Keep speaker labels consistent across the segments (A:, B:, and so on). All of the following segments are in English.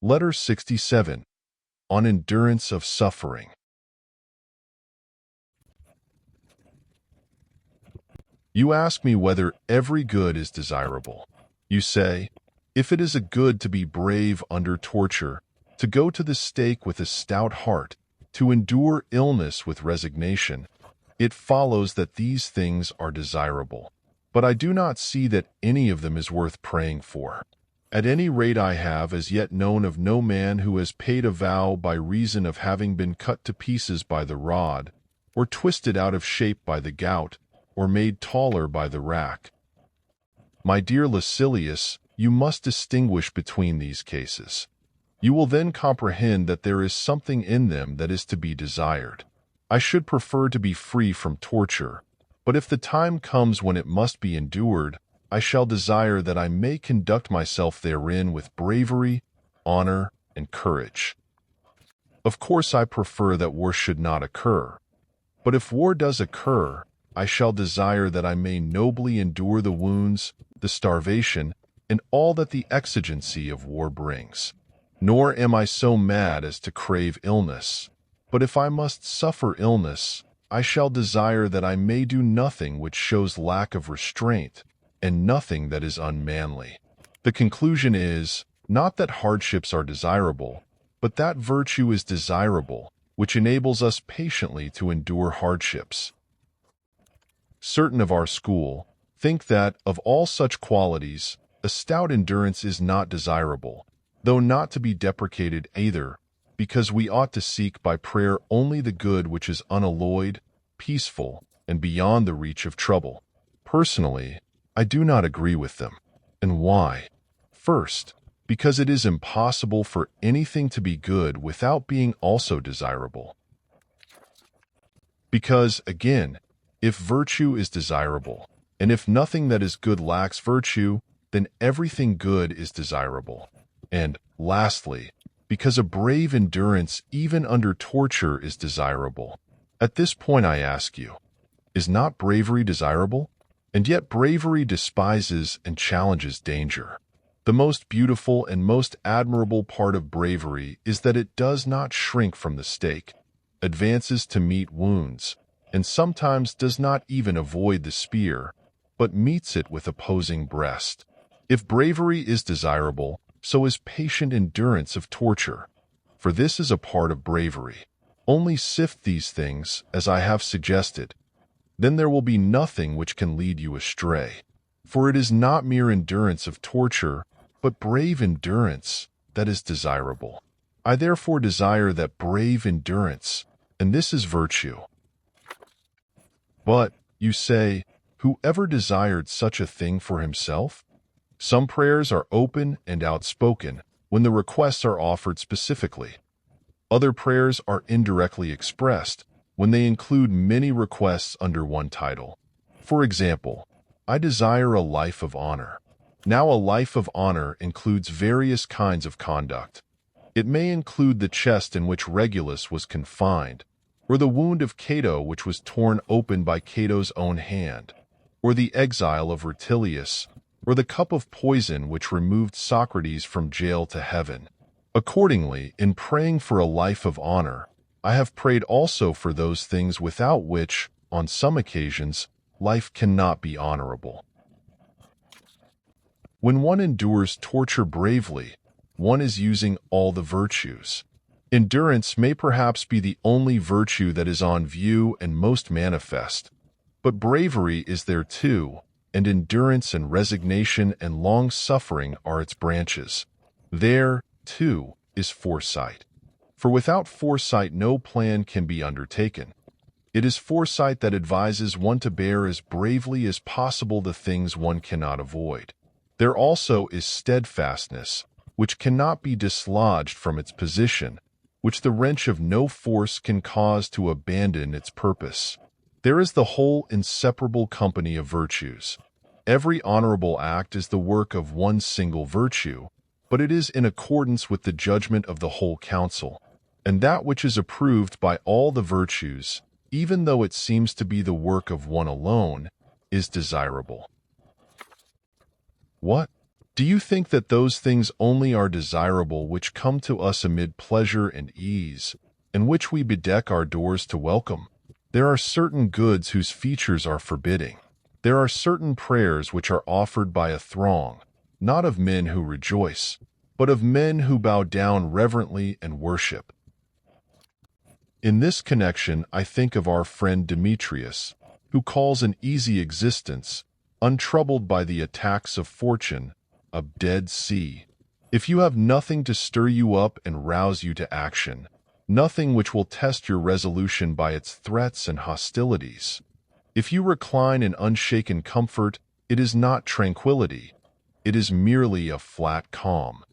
A: Letter 67. On endurance of suffering. You ask me whether every good is desirable. You say, if it is a good to be brave under torture, to go to the stake with a stout heart, to endure illness with resignation, it follows that these things are desirable. But I do not see that any of them is worth praying for. At any rate, I have as yet known of no man who has paid a vow by reason of having been cut to pieces by the rod, or twisted out of shape by the gout, or made taller by the rack. My dear Lucilius, you must distinguish between these cases. You will then comprehend that there is something in them that is to be desired. I should prefer to be free from torture, but if the time comes when it must be endured, I shall desire that I may conduct myself therein with bravery, honor, and courage. Of course, I prefer that war should not occur, but if war does occur, I shall desire that I may nobly endure the wounds, the starvation, and all that the exigency of war brings. Nor am I so mad as to crave illness, but if I must suffer illness, I shall desire that I may do nothing which shows lack of restraint, and nothing that is unmanly. The conclusion is, not that hardships are desirable, but that virtue is desirable, which enables us patiently to endure hardships. Certain of our school think that, of all such qualities, a stout endurance is not desirable, though not to be deprecated either, because we ought to seek by prayer only the good which is unalloyed, peaceful, and beyond the reach of trouble. Personally, I do not agree with them. And why? First, because it is impossible for anything to be good without being also desirable. Because, again, if virtue is desirable, and if nothing that is good lacks virtue, then everything good is desirable. And, lastly, because a brave endurance even under torture is desirable. At this point I ask you, is not bravery desirable? And yet bravery despises and challenges danger. The most beautiful and most admirable part of bravery is that it does not shrink from the stake, advances to meet wounds, and sometimes does not even avoid the spear, but meets it with opposing breast. If bravery is desirable, so is patient endurance of torture, for this is a part of bravery. Only sift these things, as I have suggested, then there will be nothing which can lead you astray. For it is not mere endurance of torture, but brave endurance that is desirable. I therefore desire that brave endurance, and this is virtue. But, you say, whoever desired such a thing for himself? Some prayers are open and outspoken when the requests are offered specifically. Other prayers are indirectly expressed when they include many requests under one title. For example, I desire a life of honor. Now, a life of honor includes various kinds of conduct. It may include the chest in which Regulus was confined, or the wound of Cato which was torn open by Cato's own hand, or the exile of Rutilius, or the cup of poison which removed Socrates from jail to heaven. Accordingly, in praying for a life of honor, I have prayed also for those things without which, on some occasions, life cannot be honorable. When one endures torture bravely, one is using all the virtues. Endurance may perhaps be the only virtue that is on view and most manifest, but bravery is there too, and endurance and resignation and long-suffering are its branches. There, too, is foresight. For without foresight no plan can be undertaken. It is foresight that advises one to bear as bravely as possible the things one cannot avoid. There also is steadfastness, which cannot be dislodged from its position, which the wrench of no force can cause to abandon its purpose. There is the whole inseparable company of virtues. Every honorable act is the work of one single virtue, but it is in accordance with the judgment of the whole council. And that which is approved by all the virtues, even though it seems to be the work of one alone, is desirable. What? Do you think that those things only are desirable which come to us amid pleasure and ease, and which we bedeck our doors to welcome? There are certain goods whose features are forbidding. There are certain prayers which are offered by a throng, not of men who rejoice, but of men who bow down reverently and worship. In this connection, I think of our friend Demetrius, who calls an easy existence, untroubled by the attacks of fortune, a dead sea. If you have nothing to stir you up and rouse you to action, nothing which will test your resolution by its threats and hostilities, if you recline in unshaken comfort, it is not tranquility, it is merely a flat calm.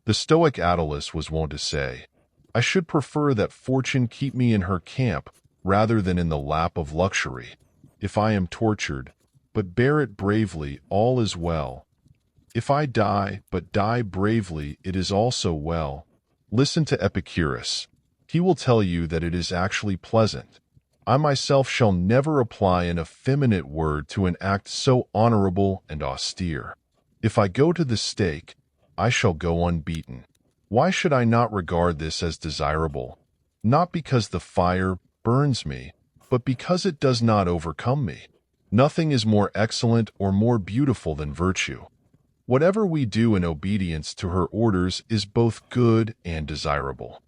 A: The Stoic Attalus was wont to say, "I should prefer that fortune keep me in her camp rather than in the lap of luxury. If I am tortured, but bear it bravely, all is well. If I die, but die bravely, it is also well." Listen to Epicurus. He will tell you that it is actually pleasant. I myself shall never apply an effeminate word to an act so honorable and austere. If I go to the stake, I shall go unbeaten. Why should I not regard this as desirable? Not because the fire burns me, but because it does not overcome me. Nothing is more excellent or more beautiful than virtue. Whatever we do in obedience to her orders is both good and desirable.